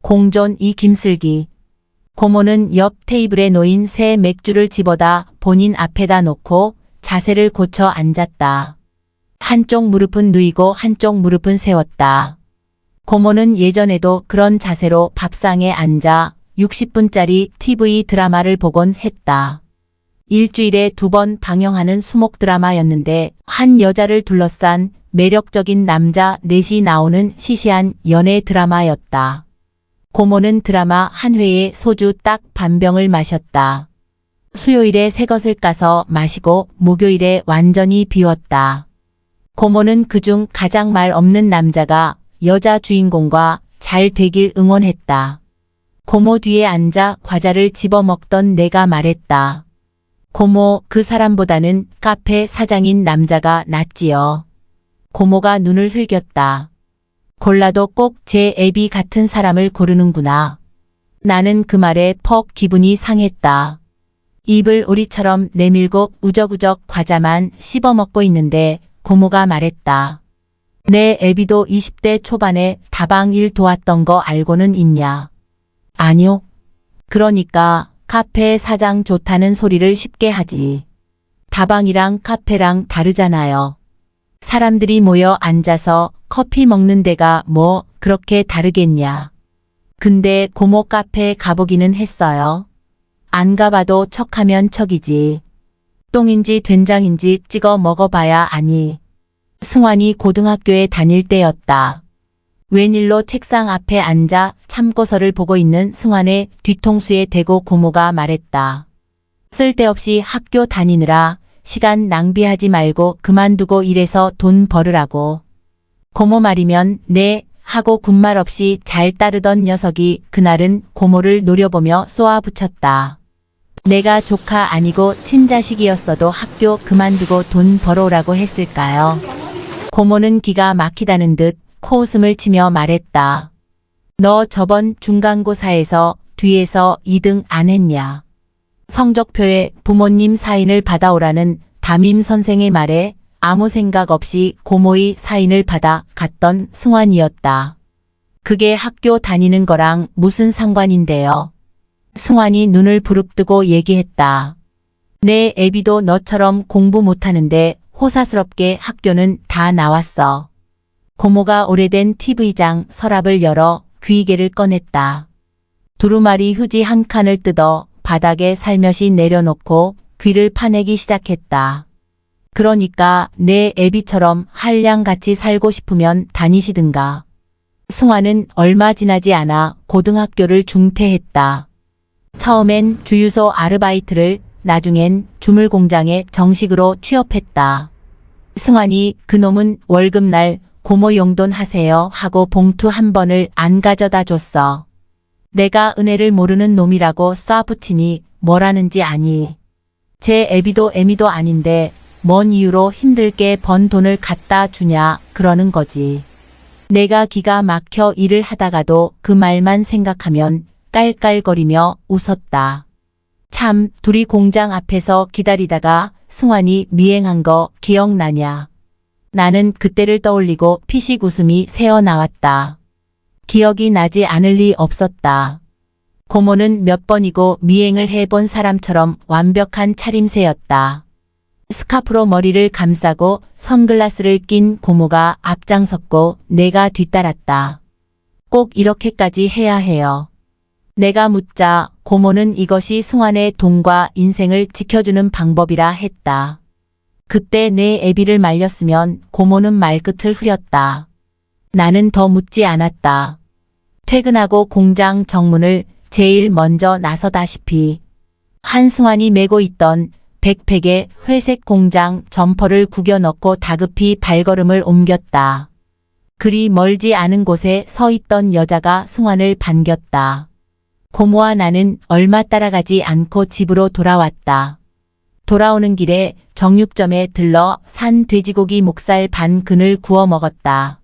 공존 이 김슬기. 고모는 옆 테이블에 놓인 새 맥주를 집어다 본인 앞에다 놓고 자세를 고쳐 앉았다. 한쪽 무릎은 누이고 한쪽 무릎은 세웠다. 고모는 예전에도 그런 자세로 밥상에 앉아 60분짜리 TV 드라마를 보곤 했다. 일주일에 2번 방영하는 수목 드라마였는데 한 여자를 둘러싼 매력적인 남자 넷이 나오는 시시한 연애 드라마였다. 고모는 드라마 한 회에 소주 딱 반병을 마셨다. 수요일에 새 것을 까서 마시고 목요일에 완전히 비웠다. 고모는 그중 가장 말 없는 남자가 여자 주인공과 잘 되길 응원했다. 고모 뒤에 앉아 과자를 집어먹던 내가 말했다. 고모, 그 사람보다는 카페 사장인 남자가 낫지요. 고모가 눈을 흘겼다. 골라도 꼭 제 애비 같은 사람을 고르는구나. 나는 그 말에 퍽 기분이 상했다. 입을 오리처럼 내밀고 우적우적 과자만 씹어먹고 있는데 고모가 말했다. 내 애비도 20대 초반에 다방 일 도왔던 거 알고는 있냐? 아니요. 그러니까 카페 사장 좋다는 소리를 쉽게 하지. 다방이랑 카페랑 다르잖아요. 사람들이 모여 앉아서 커피 먹는 데가 뭐 그렇게 다르겠냐. 근데 고모 카페 가보기는 했어요. 안 가봐도 척하면 척이지. 똥인지 된장인지 찍어 먹어봐야 아니. 승환이 고등학교에 다닐 때였다. 웬일로 책상 앞에 앉아 참고서를 보고 있는 승환의 뒤통수에 대고 고모가 말했다. 쓸데없이 학교 다니느라 시간 낭비하지 말고 그만두고 일해서 돈 벌으라고. 고모 말이면 네 하고 군말 없이 잘 따르던 녀석이 그날은 고모를 노려보며 쏘아붙였다. 내가 조카 아니고 친자식이었어도 학교 그만두고 돈 벌어오라고 했을까요? 고모는 기가 막히다는 듯 코웃음을 치며 말했다. 너 저번 중간고사에서 뒤에서 2등 안 했냐? 성적표에 부모님 사인을 받아오라는 담임 선생의 말에 아무 생각 없이 고모의 사인을 받아 갔던 승환이었다. 그게 학교 다니는 거랑 무슨 상관인데요? 승환이 눈을 부릅뜨고 얘기했다. 내 애비도 너처럼 공부 못하는데 호사스럽게 학교는 다 나왔어. 고모가 오래된 TV장 서랍을 열어 귀이개를 꺼냈다. 두루마리 휴지 한 칸을 뜯어 바닥에 살며시 내려놓고 귀를 파내기 시작했다. 그러니까 내 애비처럼 한량같이 살고 싶으면 다니시든가. 승환은 얼마 지나지 않아 고등학교를 중퇴했다. 처음엔 주유소 아르바이트를, 나중엔 주물 공장에 정식으로 취업했다. 승환이 그놈은 월급날 고모 용돈 하세요 하고 봉투 한 번을 안 가져다 줬어. 내가 은혜를 모르는 놈이라고 쏴붙이니 뭐라는지 아니. 제 애비도 애미도 아닌데 뭔 이유로 힘들게 번 돈을 갖다 주냐 그러는 거지. 내가 기가 막혀 일을 하다가도 그 말만 생각하면 깔깔거리며 웃었다. 참, 둘이 공장 앞에서 기다리다가 승환이 미행한 거 기억나냐? 나는 그때를 떠올리고 피식 웃음이 새어나왔다. 기억이 나지 않을 리 없었다. 고모는 몇 번이고 미행을 해본 사람처럼 완벽한 차림새였다. 스카프로 머리를 감싸고 선글라스를 낀 고모가 앞장섰고 내가 뒤따랐다. 꼭 이렇게까지 해야 해요. 내가 묻자 고모는 이것이 승환의 돈과 인생을 지켜주는 방법이라 했다. 그때 내 애비를 말렸으면 고모는 말끝을 흐렸다. 나는 더 묻지 않았다. 퇴근하고 공장 정문을 제일 먼저 나서다시피 한승환이 메고 있던 백팩에 회색 공장 점퍼를 구겨 넣고 다급히 발걸음을 옮겼다. 그리 멀지 않은 곳에 서 있던 여자가 승환을 반겼다. 고모와 나는 얼마 따라가지 않고 집으로 돌아왔다. 돌아오는 길에 정육점에 들러 산 돼지고기 목살 반 근을 구워 먹었다.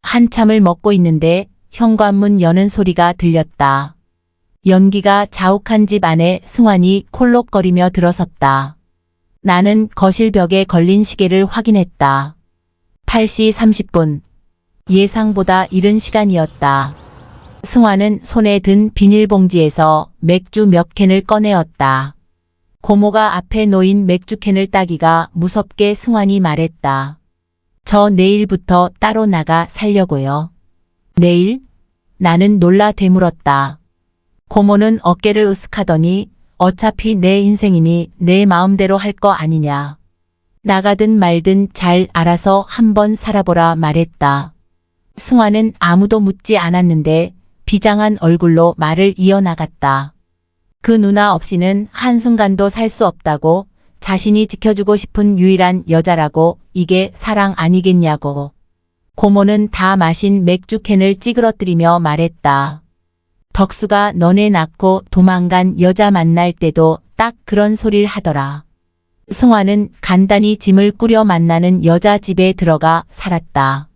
한참을 먹고 있는데 현관문 여는 소리가 들렸다. 연기가 자욱한 집 안에 승환이 콜록거리며 들어섰다. 나는 거실 벽에 걸린 시계를 확인했다. 8시 30분. 예상보다 이른 시간이었다. 승화는 손에 든 비닐봉지에서 맥주 몇 캔을 꺼내었다. 고모가 앞에 놓인 맥주캔을 따기가 무섭게 승환이 말했다. 저 내일부터 따로 나가 살려고요. 내일? 나는 놀라 되물었다. 고모는 어깨를 으쓱하더니 어차피 내 인생이니 내 마음대로 할 거 아니냐. 나가든 말든 잘 알아서 한번 살아보라 말했다. 승환은 아무도 묻지 않았는데 비장한 얼굴로 말을 이어나갔다. 그 누나 없이는 한순간도 살 수 없다고, 자신이 지켜주고 싶은 유일한 여자라고, 이게 사랑 아니겠냐고. 고모는 다 마신 맥주캔을 찌그러뜨리며 말했다. 덕수가 너네 낳고 도망간 여자 만날 때도 딱 그런 소리를 하더라. 승화는 간단히 짐을 꾸려 만나는 여자 집에 들어가 살았다.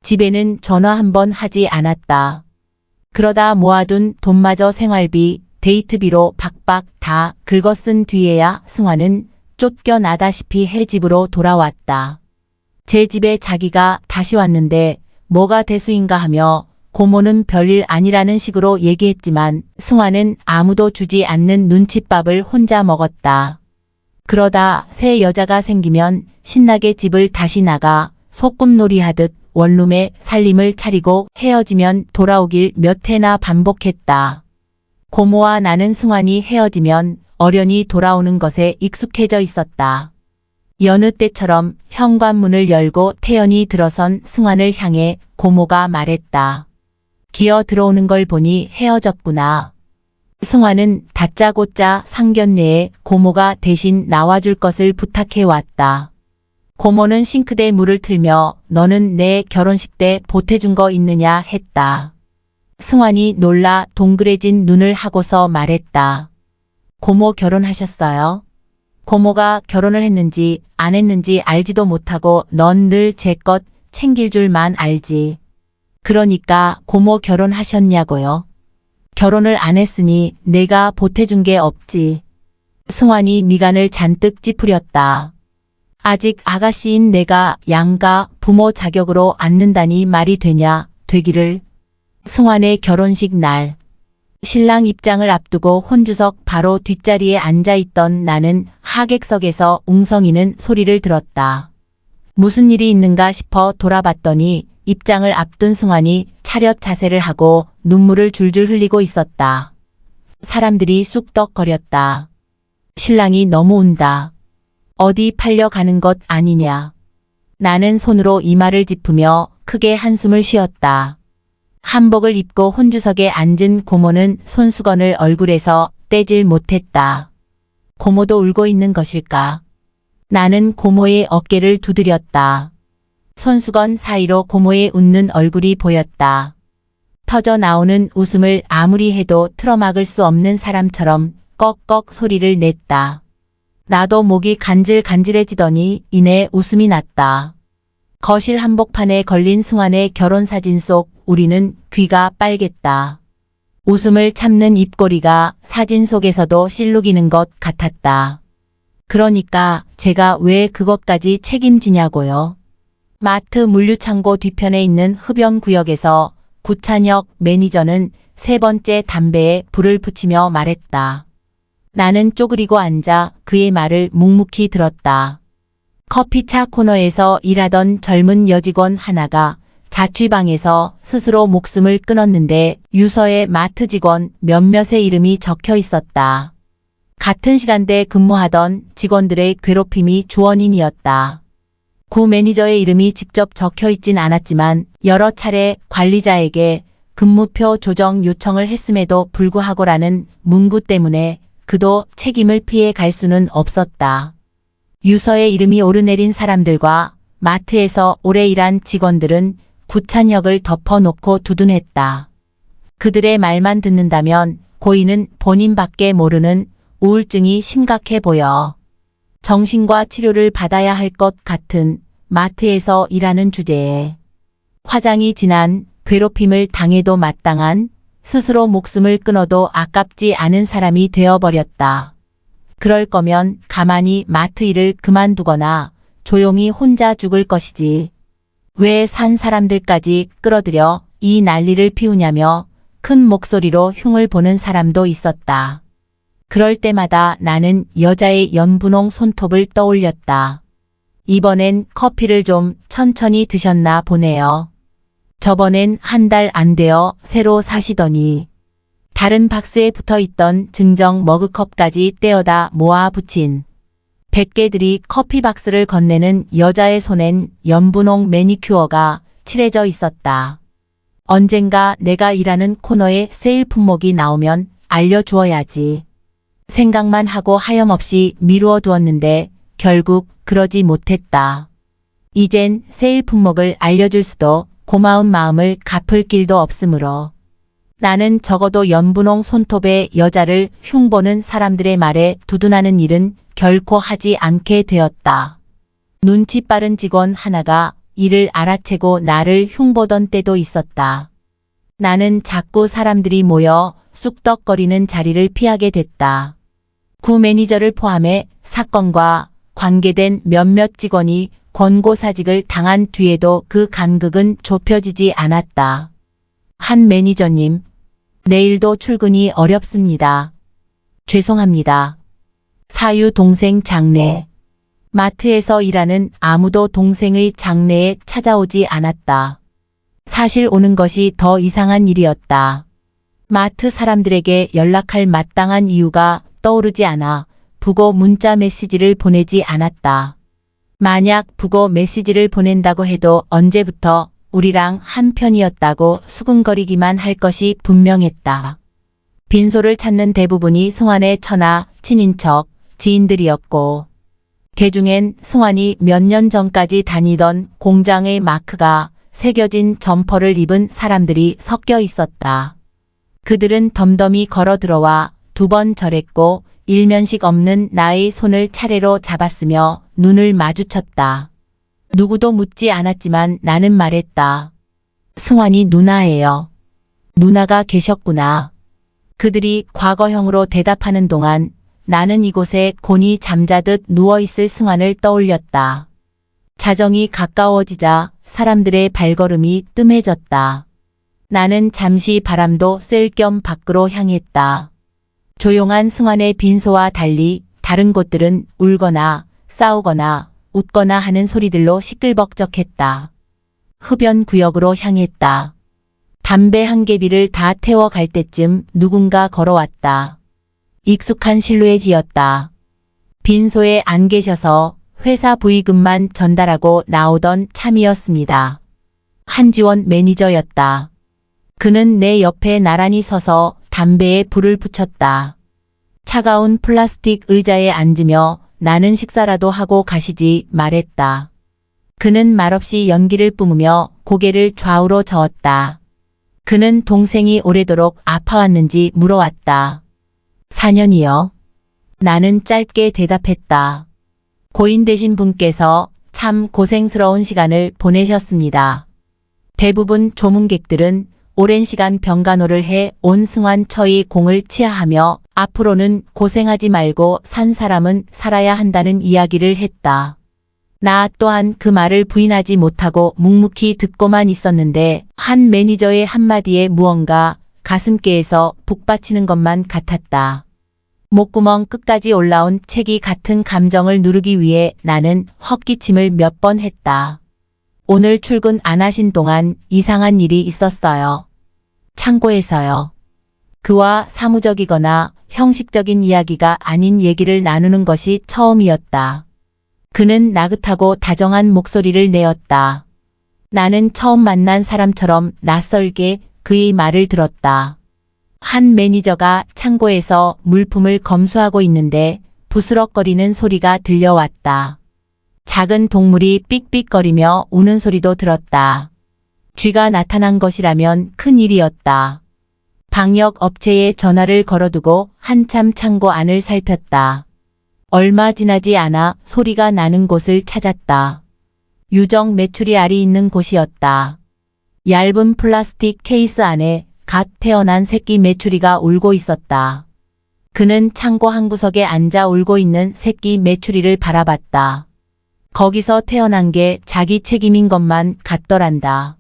집에는 전화 한 번 하지 않았다. 그러다 모아둔 돈마저 생활비, 데이트비로 박박 다 긁어쓴 뒤에야 승화는 쫓겨나다시피 해 집으로 돌아왔다. 제 집에 자기가 다시 왔는데 뭐가 대수인가 하며 고모는 별일 아니라는 식으로 얘기했지만 승화는 아무도 주지 않는 눈칫밥을 혼자 먹었다. 그러다 새 여자가 생기면 신나게 집을 다시 나가 소꿉놀이 하듯 원룸에 살림을 차리고 헤어지면 돌아오길 몇 해나 반복했다. 고모와 나는 승환이 헤어지면 어련히 돌아오는 것에 익숙해져 있었다. 여느 때처럼 현관문을 열고 태연히 들어선 승환을 향해 고모가 말했다. 기어 들어오는 걸 보니 헤어졌구나. 승환은 다짜고짜 상견례에 고모가 대신 나와줄 것을 부탁해왔다. 고모는 싱크대 물을 틀며 너는 내 결혼식 때 보태준 거 있느냐 했다. 승환이 놀라 동그래진 눈을 하고서 말했다. 고모 결혼하셨어요? 고모가 결혼을 했는지 안 했는지 알지도 못하고 넌 늘 제 것 챙길 줄만 알지. 그러니까 고모 결혼하셨냐고요? 결혼을 안 했으니 내가 보태준 게 없지. 승환이 미간을 잔뜩 찌푸렸다. 아직 아가씨인 내가 양가 부모 자격으로 앉는다니 말이 되냐, 되기를. 승환의 결혼식 날. 신랑 입장을 앞두고 혼주석 바로 뒷자리에 앉아있던 나는 하객석에서 웅성이는 소리를 들었다. 무슨 일이 있는가 싶어 돌아봤더니 입장을 앞둔 승환이 차렷 자세를 하고 눈물을 줄줄 흘리고 있었다. 사람들이 쑥덕거렸다. 신랑이 너무 운다. 어디 팔려가는 것 아니냐. 나는 손으로 이마를 짚으며 크게 한숨을 쉬었다. 한복을 입고 혼주석에 앉은 고모는 손수건을 얼굴에서 떼질 못했다. 고모도 울고 있는 것일까? 나는 고모의 어깨를 두드렸다. 손수건 사이로 고모의 웃는 얼굴이 보였다. 터져 나오는 웃음을 아무리 해도 틀어막을 수 없는 사람처럼 꺽꺽 소리를 냈다. 나도 목이 간질간질해지더니 이내 웃음이 났다. 거실 한복판에 걸린 승환의 결혼사진 속 우리는 귀가 빨갰다. 웃음을 참는 입꼬리가 사진 속에서도 실룩이는 것 같았다. 그러니까 제가 왜 그것까지 책임지냐고요. 마트 물류창고 뒤편에 있는 흡연구역에서 구찬혁 매니저는 세 번째 담배에 불을 붙이며 말했다. 나는 쪼그리고 앉아 그의 말을 묵묵히 들었다. 커피차 코너에서 일하던 젊은 여직원 하나가 자취방에서 스스로 목숨을 끊었는데 유서에 마트 직원 몇몇의 이름이 적혀 있었다. 같은 시간대 근무하던 직원들의 괴롭힘이 주원인이었다. 구 매니저의 이름이 직접 적혀 있진 않았지만 여러 차례 관리자에게 근무표 조정 요청을 했음에도 불구하고라는 문구 때문에 그도 책임을 피해 갈 수는 없었다. 유서에 이름이 오르내린 사람들과 마트에서 오래 일한 직원들은 구찬혁을 덮어놓고 두둔했다. 그들의 말만 듣는다면 고인은 본인밖에 모르는 우울증이 심각해 보여 정신과 치료를 받아야 할 것 같은 마트에서 일하는 주제에 화장이 진한 괴롭힘을 당해도 마땅한 스스로 목숨을 끊어도 아깝지 않은 사람이 되어버렸다. 그럴 거면 가만히 마트 일을 그만두거나 조용히 혼자 죽을 것이지. 왜 산 사람들까지 끌어들여 이 난리를 피우냐며 큰 목소리로 흉을 보는 사람도 있었다. 그럴 때마다 나는 여자의 연분홍 손톱을 떠올렸다. 이번엔 커피를 좀 천천히 드셨나 보네요. 저번엔 한 달 안 되어 새로 사시더니 다른 박스에 붙어있던 증정 머그컵까지 떼어다 모아 붙인 100개들이 커피 박스를 건네는 여자의 손엔 연분홍 매니큐어가 칠해져 있었다. 언젠가 내가 일하는 코너에 세일 품목이 나오면 알려주어야지. 생각만 하고 하염없이 미루어 두었는데 결국 그러지 못했다. 이젠 세일 품목을 알려줄 수도 고마운 마음을 갚을 길도 없으므로 나는 적어도 연분홍 손톱의 여자를 흉보는 사람들의 말에 두둔하는 일은 결코 하지 않게 되었다. 눈치 빠른 직원 하나가 이를 알아채고 나를 흉보던 때도 있었다. 나는 자꾸 사람들이 모여 쑥덕거리는 자리를 피하게 됐다. 구 매니저를 포함해 사건과 관계된 몇몇 직원이 권고사직을 당한 뒤에도 그 간극은 좁혀지지 않았다. 한 매니저님, 내일도 출근이 어렵습니다. 죄송합니다. 사유 동생 장례. 마트에서 일하는 아무도 동생의 장례에 찾아오지 않았다. 사실 오는 것이 더 이상한 일이었다. 마트 사람들에게 연락할 마땅한 이유가 떠오르지 않아 부고 문자 메시지를 보내지 않았다. 만약 부고 메시지를 보낸다고 해도 언제부터 우리랑 한편이었다고 수근거리기만 할 것이 분명했다. 빈소를 찾는 대부분이 승환의 처나 친인척, 지인들이었고 개중엔 승환이 몇 년 전까지 다니던 공장의 마크가 새겨진 점퍼를 입은 사람들이 섞여 있었다. 그들은 덤덤히 걸어 들어와 2번 절했고 일면식 없는 나의 손을 차례로 잡았으며 눈을 마주쳤다. 누구도 묻지 않았지만 나는 말했다. 승환이 누나예요. 누나가 계셨구나. 그들이 과거형으로 대답하는 동안 나는 이곳에 곤히 잠자듯 누워있을 승환을 떠올렸다. 자정이 가까워지자 사람들의 발걸음이 뜸해졌다. 나는 잠시 바람도 쐴 겸 밖으로 향했다. 조용한 승환의 빈소와 달리 다른 곳들은 울거나 싸우거나 웃거나 하는 소리들로 시끌벅적했다. 흡연 구역으로 향했다. 담배 한 개비를 다 태워 갈 때쯤 누군가 걸어왔다. 익숙한 실루엣이었다. 빈소에 안 계셔서 회사 부의금만 전달하고 나오던 참이었습니다. 한지원 매니저였다. 그는 내 옆에 나란히 서서 담배에 불을 붙였다. 차가운 플라스틱 의자에 앉으며 나는 식사라도 하고 가시지 말했다. 그는 말없이 연기를 뿜으며 고개를 좌우로 저었다. 그는 동생이 오래도록 아파왔는지 물어왔다. 4년이요. 나는 짧게 대답했다. 고인 되신 분께서 참 고생스러운 시간을 보내셨습니다. 대부분 조문객들은 오랜 시간 병간호를 해 온 승환 처의 공을 치하하며 앞으로는 고생하지 말고 산 사람은 살아야 한다는 이야기를 했다. 나 또한 그 말을 부인하지 못하고 묵묵히 듣고만 있었는데 한 매니저의 한마디에 무언가 가슴께에서 북받치는 것만 같았다. 목구멍 끝까지 올라온 채기 같은 감정을 누르기 위해 나는 헛기침을 몇 번 했다. 오늘 출근 안 하신 동안 이상한 일이 있었어요. 창고에서요. 그와 사무적이거나 형식적인 이야기가 아닌 얘기를 나누는 것이 처음이었다. 그는 나긋하고 다정한 목소리를 내었다. 나는 처음 만난 사람처럼 낯설게 그의 말을 들었다. 한 매니저가 창고에서 물품을 검수하고 있는데 부스럭거리는 소리가 들려왔다. 작은 동물이 삑삑거리며 우는 소리도 들었다. 쥐가 나타난 것이라면 큰일이었다. 방역 업체에 전화를 걸어두고 한참 창고 안을 살폈다. 얼마 지나지 않아 소리가 나는 곳을 찾았다. 유정 메추리 알이 있는 곳이었다. 얇은 플라스틱 케이스 안에 갓 태어난 새끼 메추리가 울고 있었다. 그는 창고 한 구석에 앉아 울고 있는 새끼 메추리를 바라봤다. 거기서 태어난 게 자기 책임인 것만 같더란다.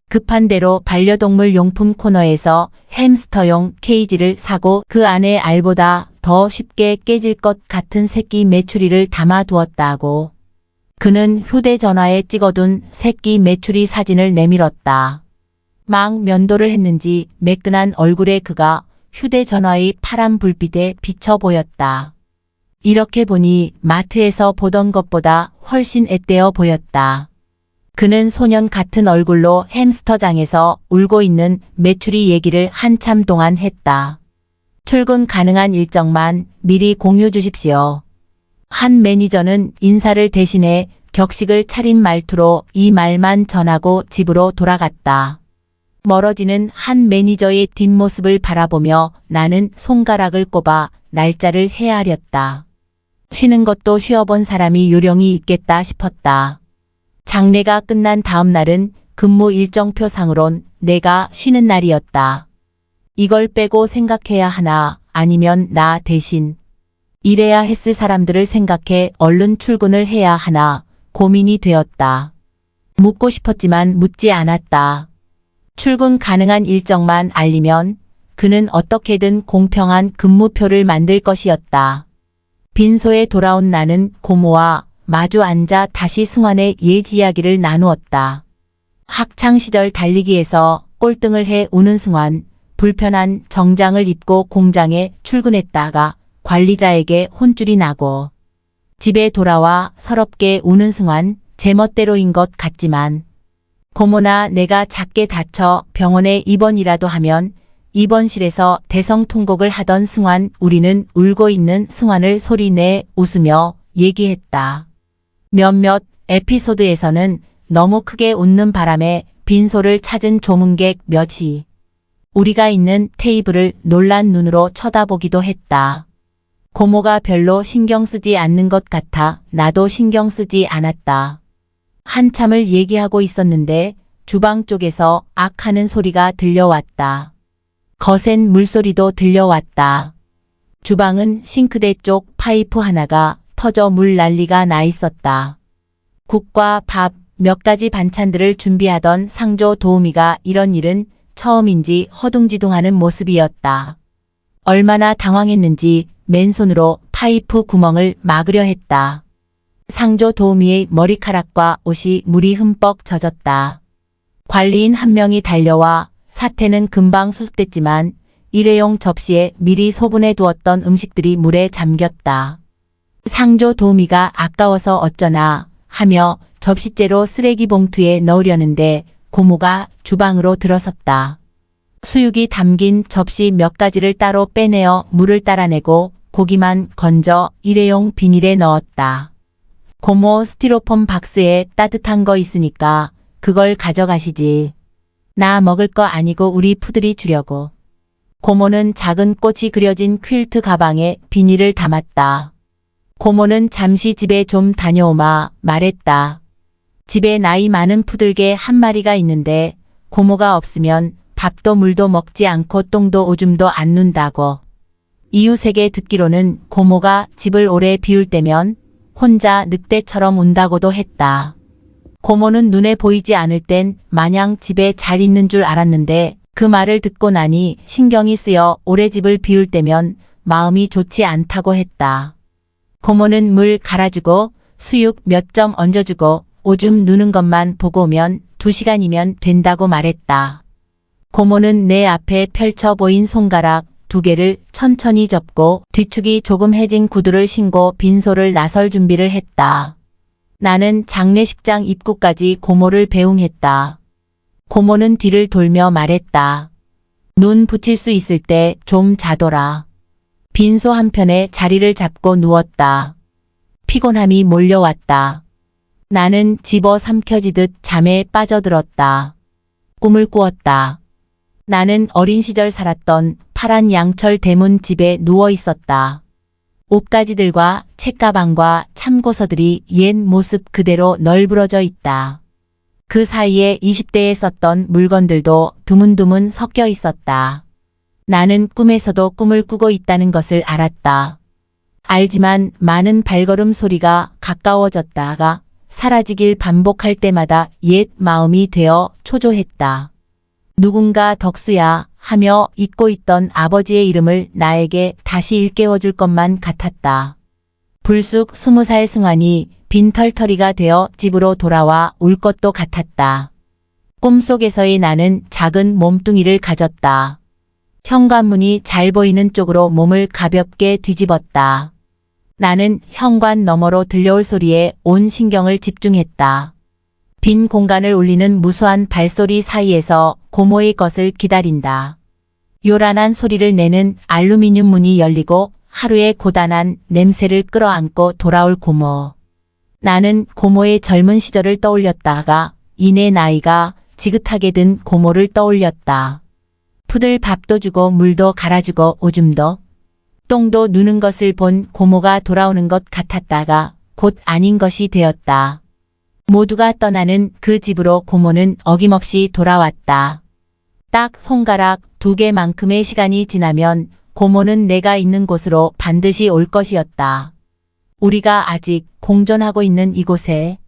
급한 대로 반려동물 용품 코너에서 햄스터용 케이지를 사고 그 안에 알보다 더 쉽게 깨질 것 같은 새끼 메추리를 담아두었다고. 그는 휴대전화에 찍어둔 새끼 메추리 사진을 내밀었다. 막 면도를 했는지 매끈한 얼굴의 그가 휴대전화의 파란 불빛에 비쳐 보였다. 이렇게 보니 마트에서 보던 것보다 훨씬 앳되어 보였다. 그는 소년 같은 얼굴로 햄스터장에서 울고 있는 메추리 얘기를 한참 동안 했다. 출근 가능한 일정만 미리 공유 주십시오. 한 매니저는 인사를 대신해 격식을 차린 말투로 이 말만 전하고 집으로 돌아갔다. 멀어지는 한 매니저의 뒷모습을 바라보며 나는 손가락을 꼽아 날짜를 헤아렸다. 쉬는 것도 쉬어본 사람이 요령이 있겠다 싶었다. 장례가 끝난 다음 날은 근무 일정표상으론 내가 쉬는 날이었다. 이걸 빼고 생각해야 하나 아니면 나 대신 일해야 했을 사람들을 생각해 얼른 출근을 해야 하나 고민이 되었다. 묻고 싶었지만 묻지 않았다. 출근 가능한 일정만 알리면 그는 어떻게든 공평한 근무표를 만들 것이었다. 빈소에 돌아온 나는 고모와 마주 앉아 다시 승환의 옛 이야기를 나누었다. 학창시절 달리기에서 꼴등을 해 우는 승환, 불편한 정장을 입고 공장에 출근했다가 관리자에게 혼쭐이 나고 집에 돌아와 서럽게 우는 승환, 제멋대로인 것 같지만 고모나 내가 작게 다쳐 병원에 입원이라도 하면 입원실에서 대성통곡을 하던 승환, 우리는 울고 있는 승환을 소리내 웃으며 얘기했다. 몇몇 에피소드에서는 너무 크게 웃는 바람에 빈소를 찾은 조문객 몇이 우리가 있는 테이블을 놀란 눈으로 쳐다보기도 했다. 고모가 별로 신경 쓰지 않는 것 같아 나도 신경 쓰지 않았다. 한참을 얘기하고 있었는데 주방 쪽에서 악 하는 소리가 들려왔다. 거센 물소리도 들려왔다. 주방은 싱크대 쪽 파이프 하나가 터져 물 난리가 나 있었다. 국과 밥, 몇 가지 반찬들을 준비하던 상조 도우미가 이런 일은 처음인지 허둥지둥하는 모습이었다. 얼마나 당황했는지 맨손으로 파이프 구멍을 막으려 했다. 상조 도우미의 머리카락과 옷이 물이 흠뻑 젖었다. 관리인 한 명이 달려와 사태는 금방 수습됐지만 일회용 접시에 미리 소분해 두었던 음식들이 물에 잠겼다. 상조 도우미가 아까워서 어쩌나 하며 접시째로 쓰레기 봉투에 넣으려는데 고모가 주방으로 들어섰다. 수육이 담긴 접시 몇 가지를 따로 빼내어 물을 따라내고 고기만 건져 일회용 비닐에 넣었다. 고모 스티로폼 박스에 따뜻한 거 있으니까 그걸 가져가시지. 나 먹을 거 아니고 우리 푸들이 주려고. 고모는 작은 꽃이 그려진 퀼트 가방에 비닐을 담았다. 고모는 잠시 집에 좀 다녀오마 말했다. 집에 나이 많은 푸들개 한 마리가 있는데 고모가 없으면 밥도 물도 먹지 않고 똥도 오줌도 안 눈다고. 이웃에게 듣기로는 고모가 집을 오래 비울 때면 혼자 늑대처럼 운다고도 했다. 고모는 눈에 보이지 않을 땐 마냥 집에 잘 있는 줄 알았는데 그 말을 듣고 나니 신경이 쓰여 오래 집을 비울 때면 마음이 좋지 않다고 했다. 고모는 물 갈아주고 수육 몇 점 얹어주고 오줌 누는 것만 보고 오면 2시간이면 된다고 말했다. 고모는 내 앞에 펼쳐 보인 손가락 2개를 천천히 접고 뒤축이 조금 해진 구두를 신고 빈소를 나설 준비를 했다. 나는 장례식장 입구까지 고모를 배웅했다. 고모는 뒤를 돌며 말했다. 눈 붙일 수 있을 때 좀 자둬라. 빈소 한편에 자리를 잡고 누웠다. 피곤함이 몰려왔다. 나는 집어삼켜지듯 잠에 빠져들었다. 꿈을 꾸었다. 나는 어린 시절 살았던 파란 양철 대문 집에 누워 있었다. 옷가지들과 책가방과 참고서들이 옛 모습 그대로 널브러져 있다. 그 사이에 20대에 썼던 물건들도 드문드문 섞여 있었다. 나는 꿈에서도 꿈을 꾸고 있다는 것을 알았다. 알지만 많은 발걸음 소리가 가까워졌다가 사라지길 반복할 때마다 옛 마음이 되어 초조했다. 누군가 덕수야 하며 잊고 있던 아버지의 이름을 나에게 다시 일깨워줄 것만 같았다. 불쑥 20살 승환이 빈털터리가 되어 집으로 돌아와 울 것도 같았다. 꿈속에서의 나는 작은 몸뚱이를 가졌다. 현관문이 잘 보이는 쪽으로 몸을 가볍게 뒤집었다. 나는 현관 너머로 들려올 소리에 온 신경을 집중했다. 빈 공간을 울리는 무수한 발소리 사이에서 고모의 것을 기다린다. 요란한 소리를 내는 알루미늄 문이 열리고 하루의 고단한 냄새를 끌어안고 돌아올 고모. 나는 고모의 젊은 시절을 떠올렸다가 이내 나이가 지긋하게 든 고모를 떠올렸다. 푸들 밥도 주고 물도 갈아주고 오줌도 똥도 누는 것을 본 고모가 돌아오는 것 같았다가 곧 아닌 것이 되었다. 모두가 떠나는 그 집으로 고모는 어김없이 돌아왔다. 딱 손가락 2개만큼의 시간이 지나면 고모는 내가 있는 곳으로 반드시 올 것이었다. 우리가 아직 공존하고 있는 이곳에